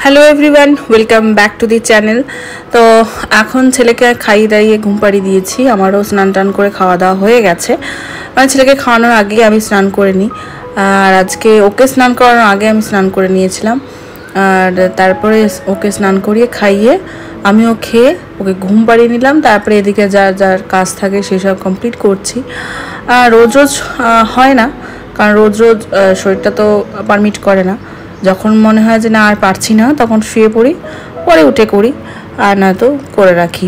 Hello everyone, welcome back to the channel. তো এখন ছেলেকে খাইয়ে দাইয়ে ঘুম পাড়িয়ে দিয়েছি। আমারও স্নান টান করে খাওয়া দাওয়া হয়ে গেছে। মানে ছেলেকে খাওয়ানোর আগেই আমি স্নান করে নিই, আর আজকে ওকে স্নান করানোর আগে আমি স্নান করে নিয়েছিলাম। আর তারপরে ওকে স্নান করিয়ে খাইয়ে আমিও খেয়ে ওকে ঘুম পাড়িয়ে নিলাম। তারপরে এদিকে যার যার কাজ থাকে সেসব কমপ্লিট করছি। আর রোজ রোজ হয় না, কারণ রোজ রোজ শরীরটা তো পারমিট করে না। যখন মনে হয় যে না আর পারছি না, তখন শুয়ে পড়ি, পরে উঠে করি, আর নয়তো করে রাখি।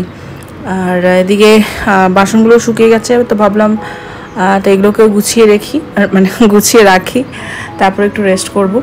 আর এদিকে বাসনগুলো শুকিয়ে গেছে, তো ভাবলাম তো এগুলোকেও গুছিয়ে রেখি, আর মানে গুছিয়ে রাখি, তারপর একটু রেস্ট করব।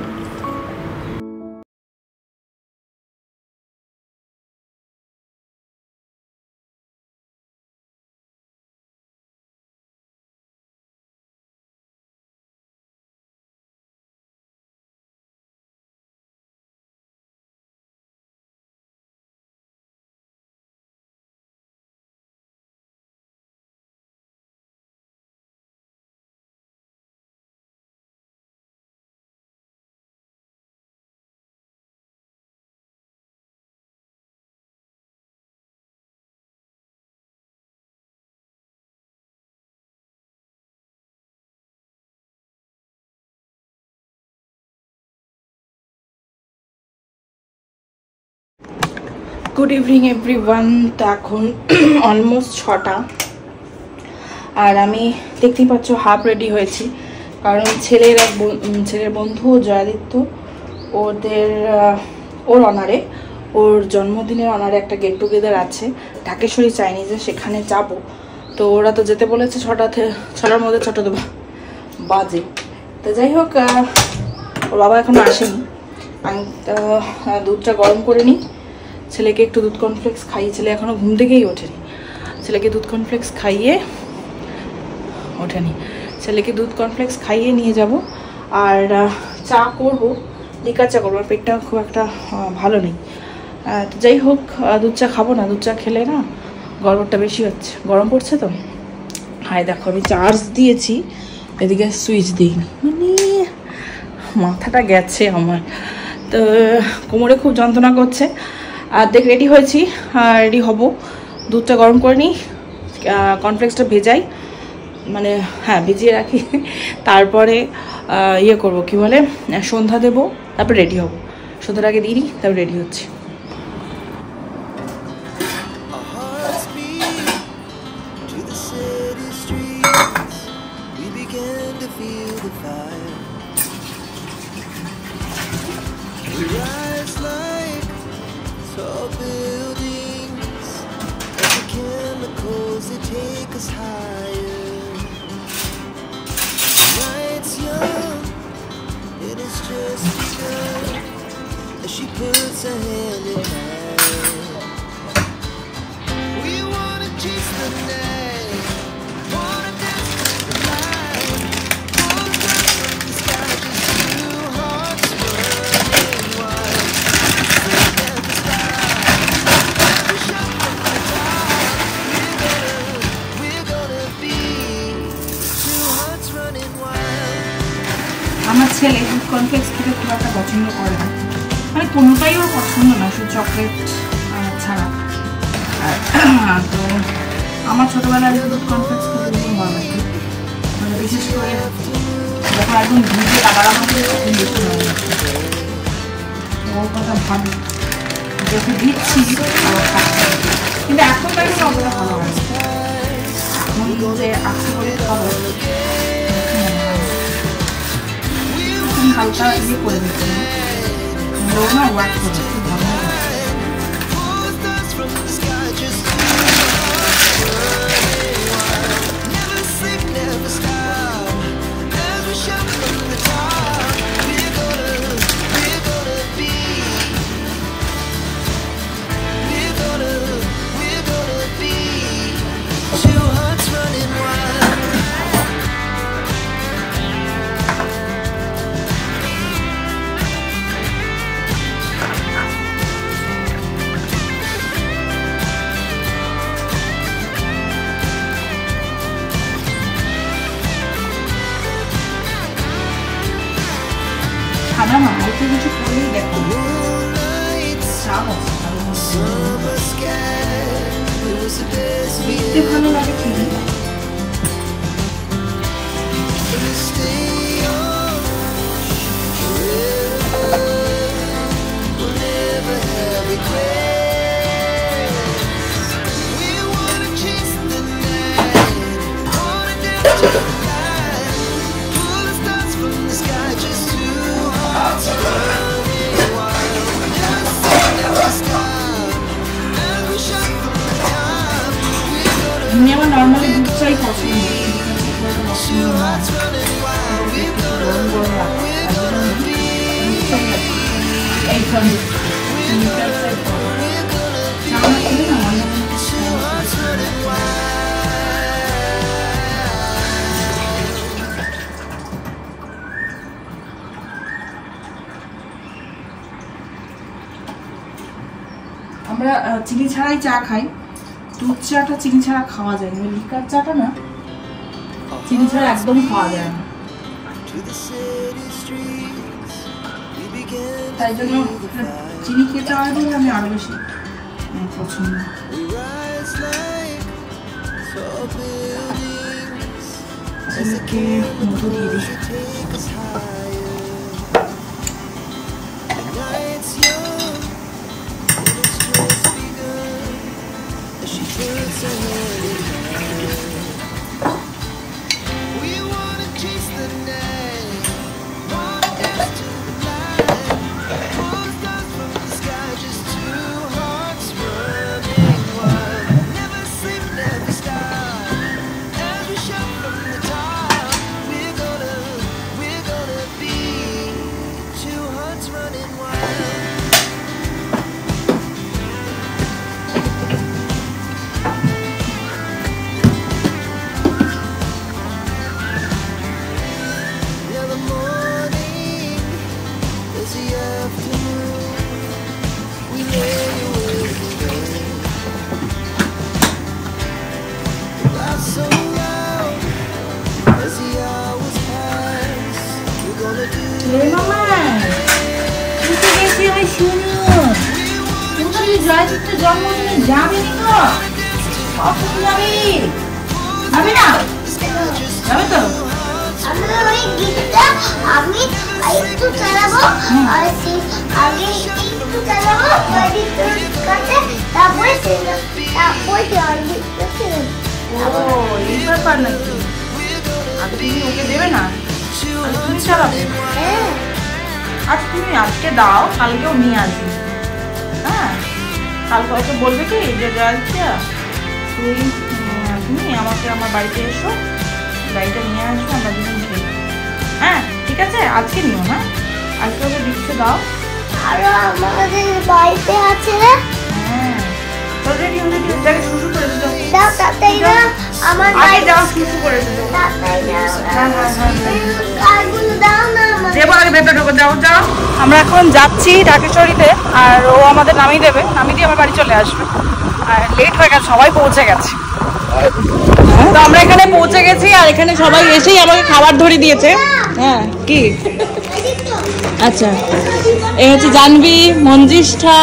Good evening everyone. তো এখন অলমোস্ট 6টা, আর আমি দেখতেই পাচ্ছ হাফ রেডি হয়েছি, কারণ ছেলের বন্ধু জয়াদিত্য ওর অনারে, ওর জন্মদিনের অনারে একটা গেট টুগেদার আছে ঢাকেশ্বরী চাইনিজে, সেখানে যাব। তো ওরা তো যেতে বলেছে 6টার মধ্যে, 6টা তো বাজে। তো যাই হোক, ওর বাবা এখনো আসেনি। আমি দুধটা গরম করে নিই, ছেলেকে একটু দুধ কর্নফ্লেক্স খাইয়ে, ছেলে এখনও ঘুম থেকেই ওঠেনি, ছেলেকে দুধ কর্নফ্লেক্স খাইয়ে নিয়ে যাব। আর চা করব, লিকার চা করবো, পেটটা খুব একটা ভালো নেই। তো যাই হোক, দুধ চা খাবো না, দুধ চা খেলে না গরমটা বেশি হচ্ছে, গরম পড়ছে তো। হাই দেখো, আমি চার্জ দিয়েছি, এদিকে সুইচ দিইনি, মানে মাথাটা গেছে আমার। তো কোমরে খুব যন্ত্রণা করছে। আর দেখ রেডি হয়েছি, রেডি হব, দুধটা গরম করে নিই, কর্নফ্লেক্সটা ভেজাই, মানে হ্যাঁ ভিজিয়ে রাখি, তারপরে ইয়ে করবো, কি বলে, সন্ধ্যা দেবো, তারপর রেডি হব। সন্ধ্যার আগে দিয়ে নিই, তারপর রেডি হচ্ছি। Tall buildings, like the chemicals that take us higher. Night's young, and it's just begun, as she puts her hand in mine. We wanna chase the night, wanna dance to the light, wanna run from the sky, just two hearts running wild. আমার ছেলে দুধ cornflakes খেতে খুব একটা পছন্দ করে না, মানে কোনোটাই ওর পছন্দ না, শুধু চকলেট ছাড়া। তো আমার ছোটোবেলায় দুধ কর্নফ্লেক্স খেতে খুব ভালো লাগে, মানে বিশেষ করে যখন একদম ভিজে আবার আমাকে তখন বেশি ভালো লাগছে। ওর কথা ভাবি, যখন দিচ্ছি কিন্তু এখন তাই অতটা ভালো লাগে, এখন যে আজকে করে খাবো হালকা ইয়ে করে দিচ্ছি, না ওয়ার্ক করে খুব ভালো লাগে। আমরা চিনি ছাড়াই চা খাই। দুধ চাটা চিনি ছাড়া খাওয়া যায় না, লিকার চাটা না চিনি ছাড়া একদম খাওয়া যায় না, তাই জন্য চিনি খেতে হয় বলে আমি আরো বেশি পছন্দ। মধু দিয়ে দিই। জন্মদিনে যাবে না তো যাবে না যাবে তো আমি একটু চালাবো আর আগে একটু চালাবো তারপরে এই ব্যাপার নাকি? আগে তুমি ওকে দেবে না, তুমি চালাবে? আচ্ছা তুমি আজকে দাও, কালকেও নিয়ে আসবে। হ্যাঁ, কালকে হয়তো বলবে কি যে জয়িতা তুমি আমাকে আমার বাড়িতে এসো, গাড়িটা নিয়ে আসবো, আমরা দুজন খেয়ে। হ্যাঁ ঠিক আছে, আজকে নিও। হ্যাঁ আজকে ওকে দিচ্ছে, দাও। আরো আমাদের বাড়িতে আছে। হ্যাঁ অলরেডি অলরেডি ওটাকে শুরু করে দিও। দাও তাড়াতাড়ি না, আমার আগে দাও, শুরু করে দিও। তাড়াতাড়ি না। হ্যাঁ হ্যাঁ হ্যাঁ কারগুলো দাও না আমার। দেবো, আগে ভেতরে ঢোকো, যাও যাও। আমরা এখন যাচ্ছি ঢাকেশ্বরীতে, আর ও আমাদের নামিয়ে দেবে, নামিয়ে দিয়ে আমার বাড়ি চলে আসবে। আর লেট হয়ে গেছে, সবাই পৌঁছে গেছে। তো আমরা এখানে পৌঁছে গেছি, আর এখানে সবাই এসেই আমাকে খাবার ধরে দিয়েছে। হ্যাঁ কি আচ্ছা, এই হচ্ছে জাহ্নবী, মঞ্জিষ্ঠা,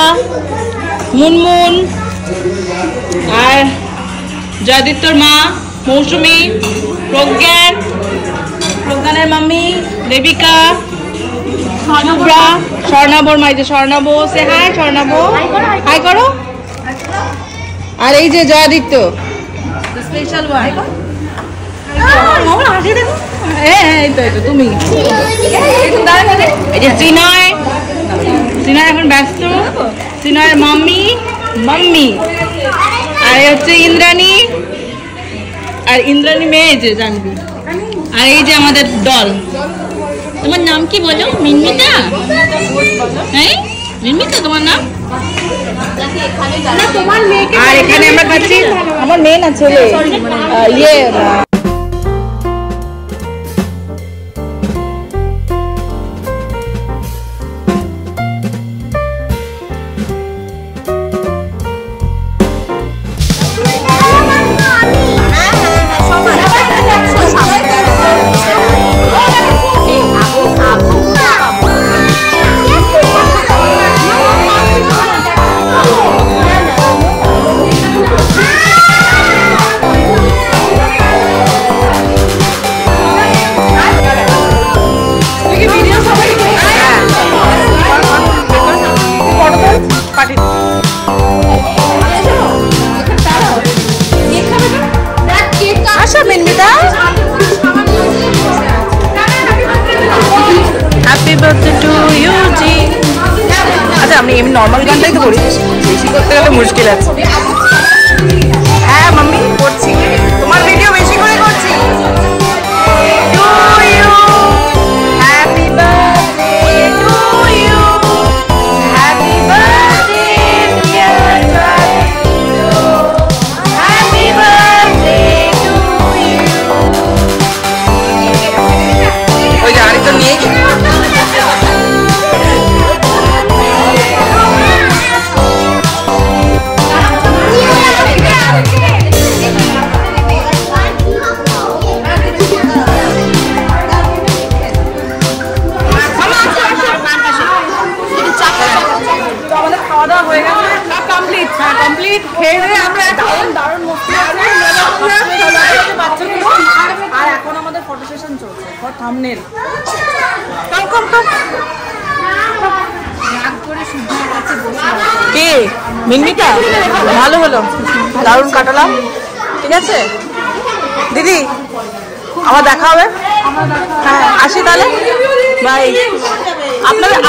মুনমুন, আর জয়দীপ্তর মা মৌসুমী, প্রজ্ঞান, প্রজ্ঞানের মাম্মি দেবিকা, শুভ্রা, স্বর্ণাবর মা, এই যে স্বর্ণাব, সে হাই স্বর্ণাব, হাই করো। আর এই যে জয়াদিত্য স্পেশাল ওয়াই, হ্যাঁ এই তো তুমি। এই যে চিনয়, চিনয় এখন ব্যস্ত, চিনয়ের মাম্মি মাম্মি, আর এই হচ্ছে ইন্দ্রাণী, আর ইন্দ্রাণী মেয়ে এই যে জাহ্নবী, আর এই যে আমাদের দল। তোমার নাম কি বলো? মিনমিতা? হ্যাঁ মিনমিতা তোমার নাম? আর এখানে আমরা খাচ্ছি, আমার মেয়ে না ছেলে, ইয়ে নর্মাল গানটাই তো করি, বেশি করতে গেলে মুশকিল আছে। হ্যাঁ মাম্মি করছি, তোমার ভিডিও বেশি করে করছি। হ্যাপি বার্থডে টু ইউ, খেয়ে আমরা দারুণ মস্তি আর এখন আমাদের ফটো সেশন চলছে ফর থাম্বনেল। কে মিন্নিটা ভালো হলো, দারুণ কাটালাম। ঠিক আছে দিদি, আবার দেখা হবে। হ্যাঁ আসি তাহলে, বাই।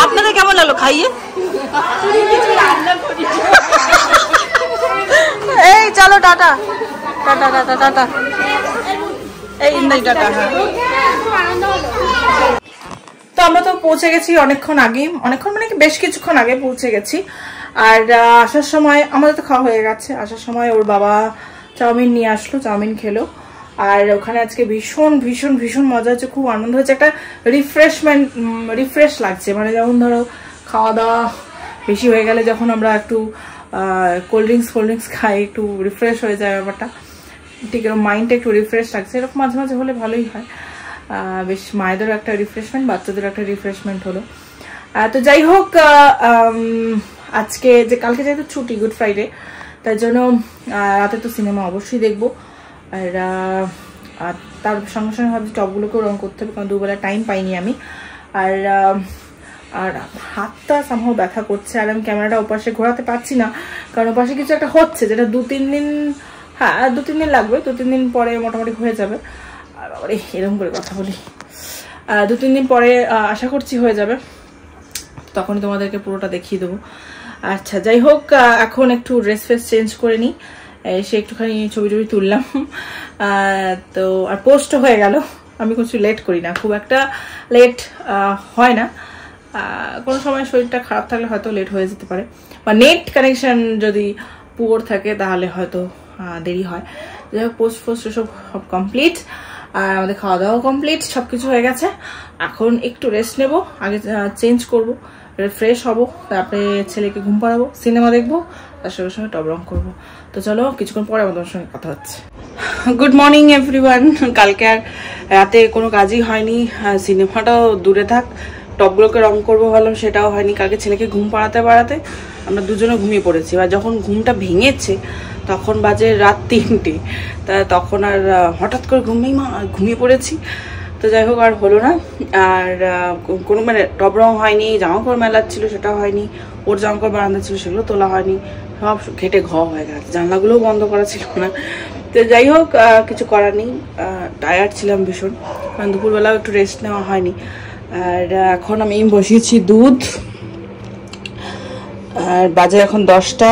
আপনাদের কেমন লাগলো খাইয়ে? এই চলো টাটা টাটা টাটা টাটা, এই নাই টাটা। হ্যাঁ তো আমরা তো পৌঁছে গেছি অনেকক্ষণ আগে, অনেকক্ষণ মানে বেশ কিছুক্ষণ আগে পৌঁছে গেছি। আর আসার সময় আমাদের তো খাওয়া হয়ে গেছে, আসার সময় ওর বাবা চাউমিন নিয়ে আসলো, চাউমিন খেলো। আর ওখানে আজকে ভীষণ ভীষণ ভীষণ মজা হচ্ছে, খুব আনন্দ হচ্ছে, একটা রিফ্রেশ লাগছে। মানে যেমন ধরো খাওয়া দাওয়া বেশি হয়ে গেলে যখন আমরা একটু কোল্ড ড্রিঙ্কস খাই, একটু রিফ্রেশ হয়ে যায় ব্যাপারটা, ঠিক এরকম মাইন্ডটা একটু রিফ্রেশ লাগছে। এরকম মাঝে মাঝে হলে ভালোই হয়, বেশ মায়েদেরও একটা রিফ্রেশমেন্ট, বাচ্চাদেরও একটা রিফ্রেশমেন্ট হলো। তো যাই হোক, আজকে যে কালকে যেহেতু ছুটি, গুড ফ্রাইডে, তার জন্য রাতে তো সিনেমা অবশ্যই দেখবো। আর তার সঙ্গে সঙ্গে ভাবছি টপগুলোকেও রং করতে হবে, কারণ দুবেলা টাইম পাইনি আমি। আর হাতটা সামহাও ব্যথা করছে, আর আমি ক্যামেরাটা ওপাশে ঘোরাতে পারছি না, কারণ ওপাশে কিছু একটা হচ্ছে, যেটা 2-3 দিন, হ্যাঁ 2-3 দিন লাগবে, 2-3 দিন পরে মোটামুটি হয়ে যাবে। আর বাবারে এরকম করে কথা বলি, 2-3 দিন পরে আশা করছি হয়ে যাবে, তখনই তোমাদেরকে পুরোটা দেখিয়ে দেবো। আচ্ছা যাই হোক, এখন একটু ড্রেস ফ্রেস চেঞ্জ করে নিই, সে একটুখানি ছবি টবি তুললাম। তো আর পোস্টও হয়ে গেল। আমি কিছু লেট করি না, খুব একটা লেট হয় না, কোনো সময় শরীরটা খারাপ থাকলে হয়তো লেট হয়ে যেতে পারে, বা নেট কানেকশন যদি পুয়ার থাকে তাহলে হয়তো দেরি হয়। যাই হোক, পোস্ট সব কমপ্লিট, আর আমাদের খাওয়া দাওয়াও কমপ্লিট, সব কিছু হয়ে গেছে। এখন একটু রেস্ট নেব, আগে চেঞ্জ করবো, ফ্রেশ হবো, তারপরে ছেলেকে ঘুম পাড়াবো, সিনেমা দেখবো, তার সঙ্গে সঙ্গে টপ রং করবো। তো চলো কিছুক্ষণ পরে আমাদের সঙ্গে কথা হচ্ছে। Good morning everyone. কালকে আর রাতে কোনো কাজই হয়নি, সিনেমাটাও দূরে থাক, টপগুলোকে রং করবো ভাবলাম, সেটাও হয়নি। কালকে ছেলেকে ঘুম পাড়াতে আমরা দুজনে ঘুমিয়ে পড়েছি, আর যখন ঘুমটা ভেঙেছে তখন বাজে রাত 3টে, তা তখন আর হঠাৎ করে ঘুমিয়ে পড়েছি। তো যাই হোক, আর হলো না। আর কোনো মানে টপ রং হয়নি, জামাকাপড় মেলার ছিল সেটাও হয়নি, ওর জামাকাপড় বারান্দা ছিল সেগুলো তোলা হয়নি, সব ঘেটে হয়ে গেছে, জানলাগুলোও বন্ধ করা ছিল না। তো যাই হোক, কিছু করার নেই, টায়ার্ড ছিলাম ভীষণ, কারণ দুপুরবেলাও একটু রেস্ট নেওয়া হয়নি। আর এখন আমি বসিয়েছি দুধ, আর বাজে এখন 10টা।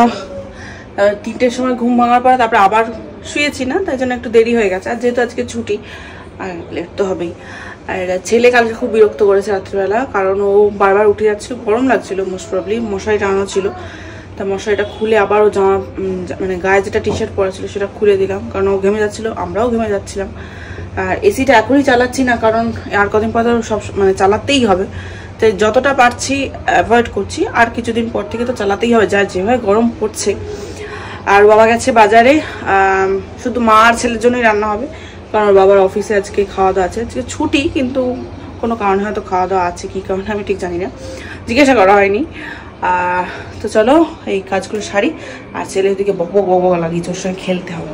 3টের সময় ঘুম ভাঙার পরে তারপরে আবার শুয়েছি না, তাই জন্য একটু দেরি হয়ে গেছে। আর যেহেতু আজকে ছুটি, আর লেট তো হবেই। আর ছেলে কালকে খুব বিরক্ত করেছে রাত্রিবেলা, কারণ ও বারবার উঠে যাচ্ছিল, গরম লাগছিল, মোস্ট প্রবলি মশারি টানানো ছিল, তা মশারিটা খুলে আবার ও মানে গায়ে যেটা টি শার্ট পরা ছিল সেটা খুলে দিলাম, কারণ ও ঘেমে যাচ্ছিল, আমরাও ঘেমে যাচ্ছিলাম। আর এসিটা এখনই চালাচ্ছি না, কারণ আর কদিন পর সব মানে চালাতেই হবে, তাই যতটা পারছি অ্যাভয়েড করছি, আর কিছুদিন পর থেকে তো চালাতেই হবে, যা যেভাবে গরম পড়ছে। আর বাবা গেছে বাজারে, শুধু মা আর ছেলের জন্যই রান্না হবে, কারণ বাবার অফিসে আজকে খাওয়া দাওয়া আছে, আজকে ছুটি, কিন্তু কোনো কারণে হয়তো খাওয়া দাওয়া আছে, কী কারণে আমি ঠিক জানি না, জিজ্ঞাসা করা হয়নি। তো চলো এই কাজগুলো সারি, আর ছেলে ওদিকে বক লাগিয়েছে, ওর সঙ্গে খেলতে হবে।